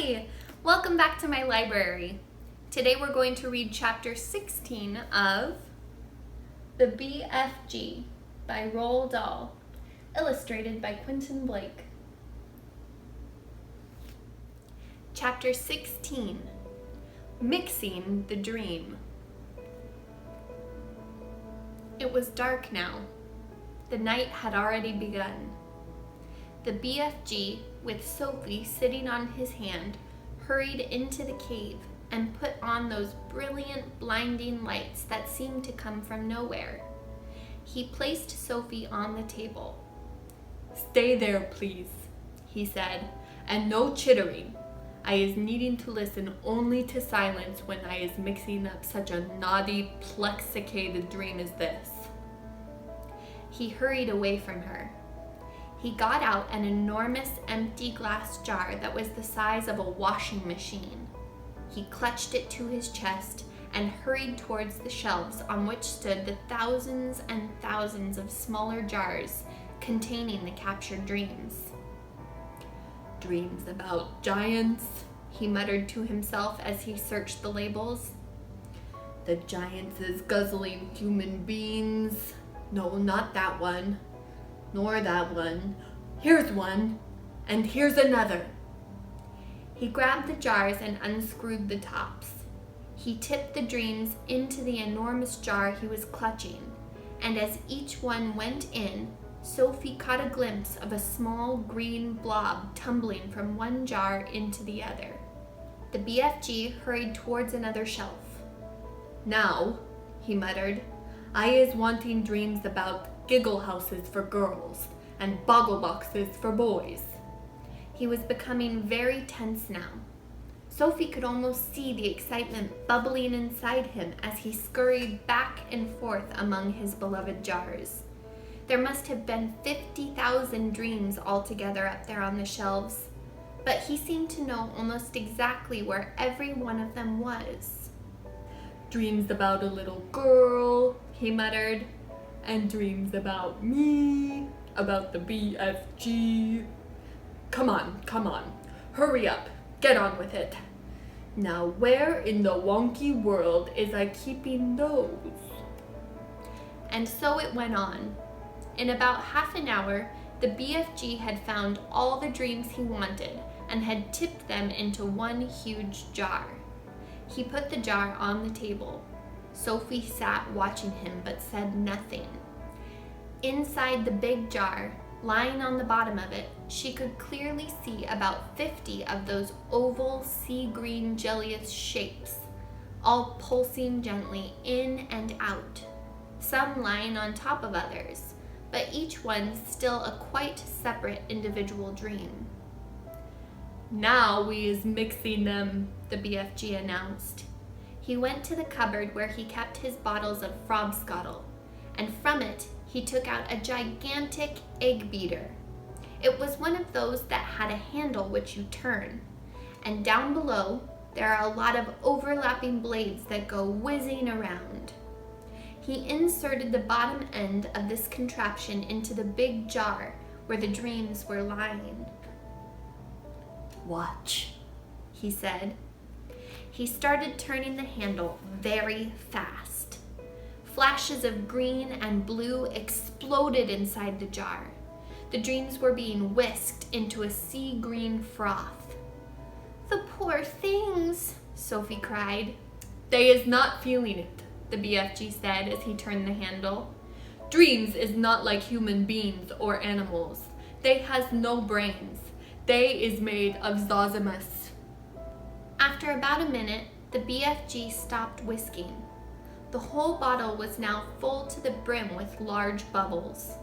Hi! Welcome back to my library. Today we're going to read chapter 16 of The BFG by Roald Dahl, illustrated by Quentin Blake. Chapter 16, Mixing the Dream. It was dark now. The night had already begun. The BFG, with Sophie sitting on his hand, hurried into the cave and put on those brilliant, blinding lights that seemed to come from nowhere. He placed Sophie on the table. "Stay there, please," he said, "and no chittering. I is needing to listen only to silence when I is mixing up such a naughty, plexicated dream as this." He hurried away from her. He got out an enormous empty glass jar that was the size of a washing machine. He clutched it to his chest and hurried towards the shelves on which stood the thousands and thousands of smaller jars containing the captured dreams. "Dreams about giants," he muttered to himself as he searched the labels. "The giants is guzzling human beings. No, not that one. Nor that one. Here's one, and here's another." He grabbed the jars and unscrewed the tops. He tipped the dreams into the enormous jar he was clutching, and as each one went in, Sophie caught a glimpse of a small green blob tumbling from one jar into the other. The BFG hurried towards another shelf. "Now," he muttered, "I is wanting dreams about giggle houses for girls and boggle boxes for boys." He was becoming very tense now. Sophie could almost see the excitement bubbling inside him as he scurried back and forth among his beloved jars. There must have been 50,000 dreams altogether up there on the shelves, but he seemed to know almost exactly where every one of them was. "Dreams about a little girl," he muttered, "and dreams about me, about the BFG. Come on, hurry up, get on with it. Now where in the wonky world is I keeping those?" And so it went on. In about half an hour, the BFG had found all the dreams he wanted and had tipped them into one huge jar. He put the jar on the table. Sophie sat watching him but said nothing. Inside the big jar, lying on the bottom of it, she could clearly see about 50 of those oval sea green jellious shapes, all pulsing gently in and out, some lying on top of others, but each one still a quite separate individual dream. "Now we is mixing them," the BFG announced. He went to the cupboard where he kept his bottles of frobscottle, and from it he took out a gigantic egg beater. It was one of those that had a handle which you turn, and down below there are a lot of overlapping blades that go whizzing around. He inserted the bottom end of this contraption into the big jar where the dreams were lying. "Watch," he said. He started turning the handle very fast. Flashes of green and blue exploded inside the jar. The dreams were being whisked into a sea green froth. "The poor things," Sophie cried. "They is not feeling it," the BFG said as he turned the handle. "Dreams is not like human beings or animals. They has no brains. They is made of zosimus." After about a minute, the BFG stopped whisking. The whole bottle was now full to the brim with large bubbles.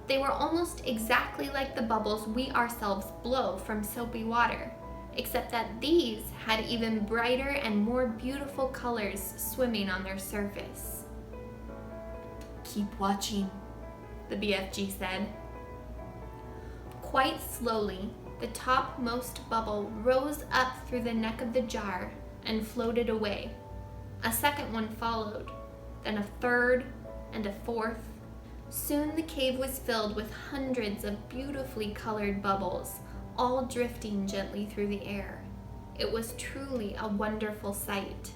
They were almost exactly like the bubbles we ourselves blow from soapy water, except that these had even brighter and more beautiful colors swimming on their surface. "Keep watching," the BFG said. Quite slowly, the topmost bubble rose up through the neck of the jar and floated away. A second one followed, then a third and a fourth. Soon the cave was filled with hundreds of beautifully colored bubbles, all drifting gently through the air. It was truly a wonderful sight.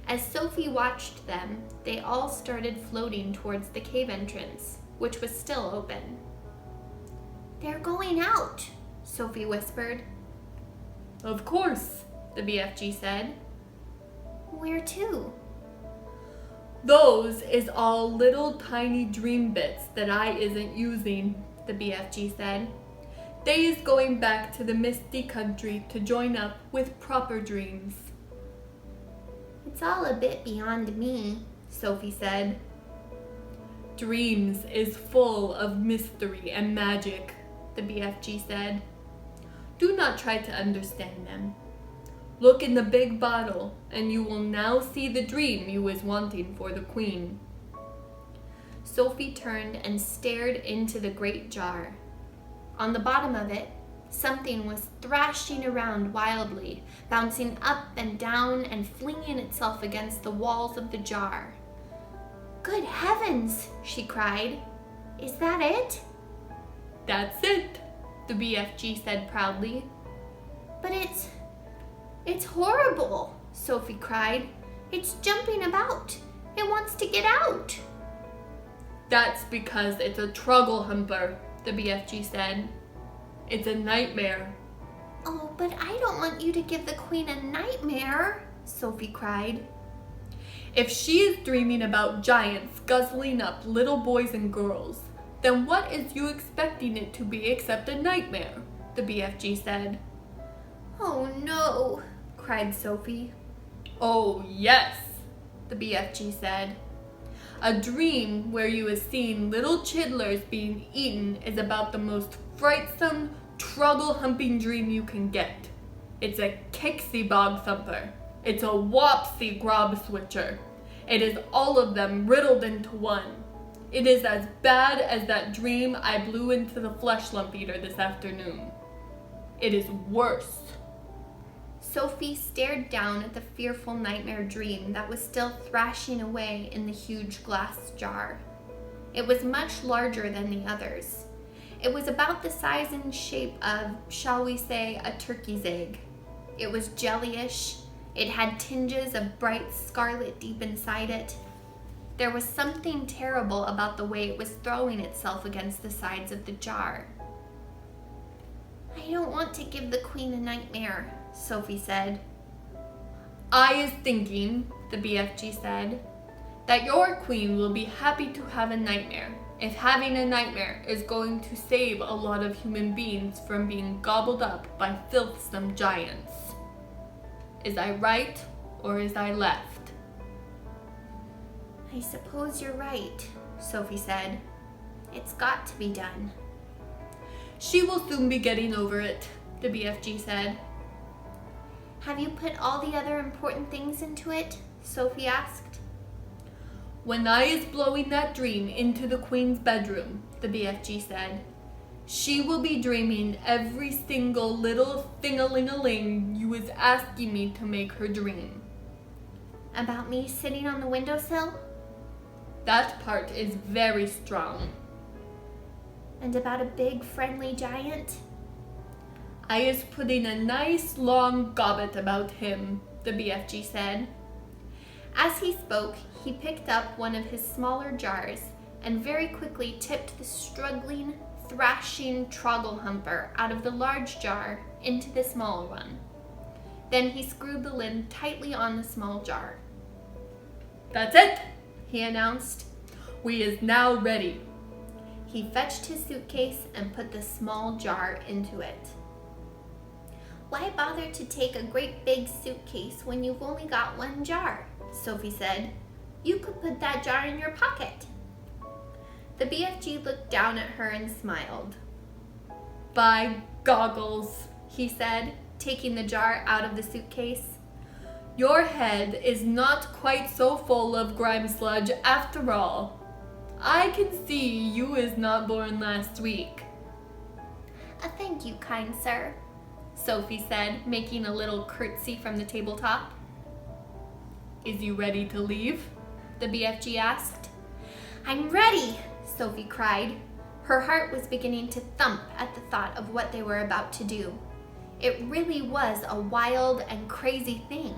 As Sophie watched them, they all started floating towards the cave entrance, which was still open. "They're going out," Sophie whispered. "Of course," the BFG said. "Where to?" "Those is all little tiny dream bits that I isn't using," the BFG said. "They is going back to the misty country to join up with proper dreams." "It's all a bit beyond me," Sophie said. "Dreams is full of mystery and magic," the BFG said. "Do not try to understand them. Look in the big bottle, and you will now see the dream you was wanting for the queen." Sophie turned and stared into the great jar. On the bottom of it, something was thrashing around wildly, bouncing up and down and flinging itself against the walls of the jar. "Good heavens!" she cried. "Is that it?" "That's it," the BFG said proudly. "But it's horrible," Sophie cried. "It's jumping about. It wants to get out." "That's because it's a truggle humper," the BFG said. "It's a nightmare." "Oh, but I don't want you to give the queen a nightmare," Sophie cried. "If she is dreaming about giants guzzling up little boys and girls, then what is you expecting it to be except a nightmare?" the BFG said. "Oh no," cried Sophie. "Oh yes," the BFG said. "A dream where you is seeing little chidlers being eaten is about the most frightsome, truggle-humping dream you can get. It's a kicksy bog thumper. It's a wopsy grob switcher. It is all of them riddled into one. It is as bad as that dream I blew into the flesh lump eater this afternoon. It is worse." Sophie stared down at the fearful nightmare dream that was still thrashing away in the huge glass jar. It was much larger than the others. It was about the size and shape of, shall we say, a turkey's egg. It was jellyish. It had tinges of bright scarlet deep inside it. There was something terrible about the way it was throwing itself against the sides of the jar. "I don't want to give the queen a nightmare," Sophie said. "I is thinking," the BFG said, "that your queen will be happy to have a nightmare if having a nightmare is going to save a lot of human beings from being gobbled up by filthsome giants. Is I right or is I left?" "I suppose you're right," Sophie said. "It's got to be done." "She will soon be getting over it," the BFG said. "Have you put all the other important things into it?" Sophie asked. "When I is blowing that dream into the queen's bedroom," the BFG said, "she will be dreaming every single little thing-a-ling-a-ling you is asking me to make her dream." "About me sitting on the windowsill?" "That part is very strong." "And about a big friendly giant?" "I is putting a nice long gobbet about him," the BFG said. As he spoke, he picked up one of his smaller jars and very quickly tipped the struggling, thrashing troggle humper out of the large jar into the small one. Then he screwed the lid tightly on the small jar. "That's it," he announced. "We is now ready." He fetched his suitcase and put the small jar into it. "Why bother to take a great big suitcase when you've only got one jar?" Sophie said. "You could put that jar in your pocket." The BFG looked down at her and smiled. "By goggles," he said, taking the jar out of the suitcase. "Your head is not quite so full of grime sludge after all. I can see you is not born last week." "Thank you, kind sir," Sophie said, making a little curtsy from the tabletop. "Is you ready to leave?" the BFG asked. "I'm ready," Sophie cried. Her heart was beginning to thump at the thought of what they were about to do. It really was a wild and crazy thing.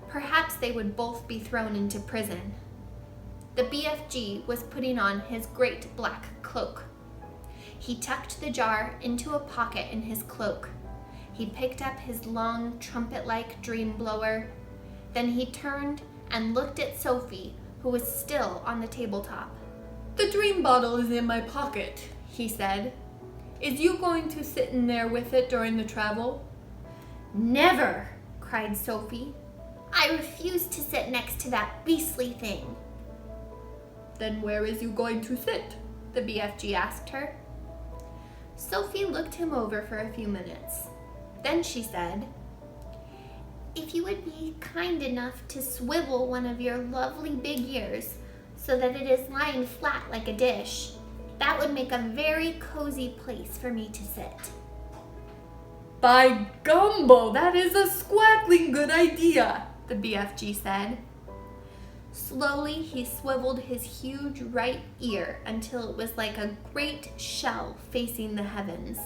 Perhaps they would both be thrown into prison. The BFG was putting on his great black cloak. He tucked the jar into a pocket in his cloak. He picked up his long, trumpet-like dream blower. Then he turned and looked at Sophie, who was still on the tabletop. "The dream bottle is in my pocket," he said. "Is you going to sit in there with it during the travel?" "Never!" cried Sophie. "I refuse to sit next to that beastly thing." "Then where is you going to sit?" the BFG asked her. Sophie looked him over for a few minutes. Then she said, "If you would be kind enough to swivel one of your lovely big ears so that it is lying flat like a dish, that would make a very cozy place for me to sit." "By gumbo, that is a squackling good idea," the BFG said. Slowly, he swiveled his huge right ear until it was like a great shell facing the heavens.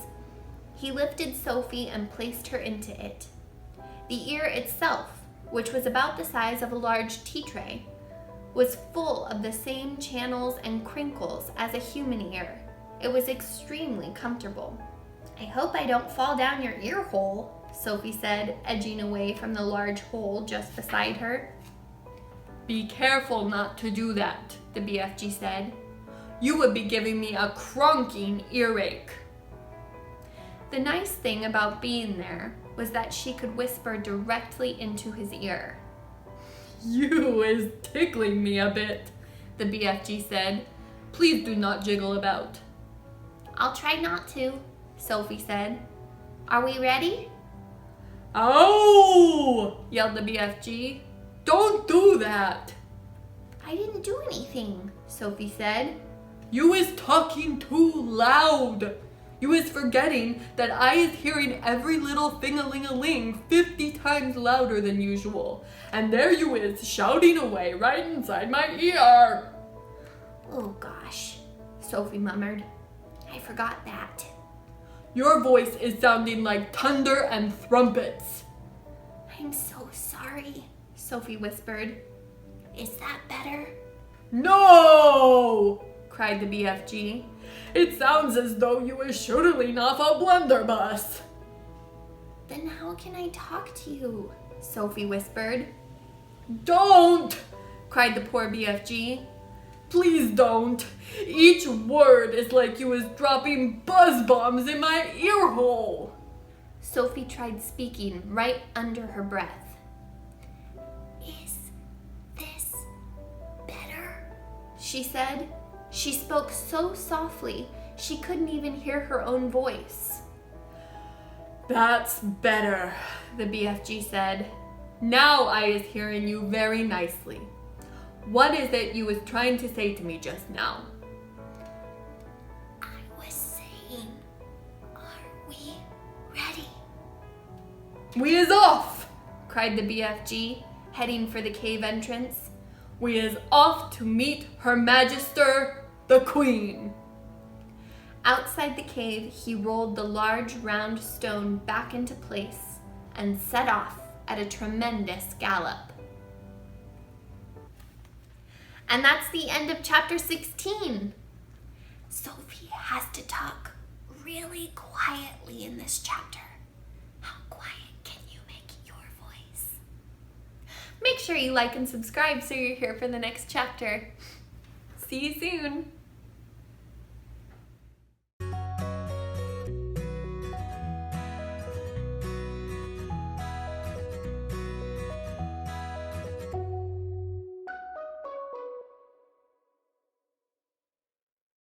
He lifted Sophie and placed her into it. The ear itself, which was about the size of a large tea tray, was full of the same channels and crinkles as a human ear. It was extremely comfortable. "I hope I don't fall down your ear hole," Sophie said, edging away from the large hole just beside her. "Be careful not to do that," the BFG said. "You would be giving me a cronking earache." The nice thing about being there was that she could whisper directly into his ear. "You is tickling me a bit," the BFG said. "Please do not jiggle about." "I'll try not to," Sophie said. "Are we ready?" "Ow!" yelled the BFG. "Don't do that." "I didn't do anything," Sophie said. "You is talking too loud. You is forgetting that I is hearing every little thing-a-ling-a-ling 50 times louder than usual. And there you is shouting away right inside my ear." "Oh gosh," Sophie murmured. "I forgot that." "Your voice is sounding like thunder and trumpets." "I'm so sorry," Sophie whispered. "Is that better?" "No!" cried the BFG. "It sounds as though you were shooting off a blunderbuss." "Then how can I talk to you?" Sophie whispered. "Don't!" cried the poor BFG. "Please don't. Each word is like you was dropping buzz bombs in my ear hole." Sophie tried speaking right under her breath. "Is this better?" she said. She spoke so softly, she couldn't even hear her own voice. "That's better," the BFG said. "Now I is hearing you very nicely. What is it you was trying to say to me just now?" "I was saying, are we ready?" "We is off!" cried the BFG, heading for the cave entrance. "We is off to meet Her Magister, the Queen." Outside the cave, he rolled the large round stone back into place and set off at a tremendous gallop. And that's the end of chapter 16. Sophie has to talk really quietly in this chapter. How quiet can you make your voice? Make sure you like and subscribe so you're here for the next chapter. See you soon.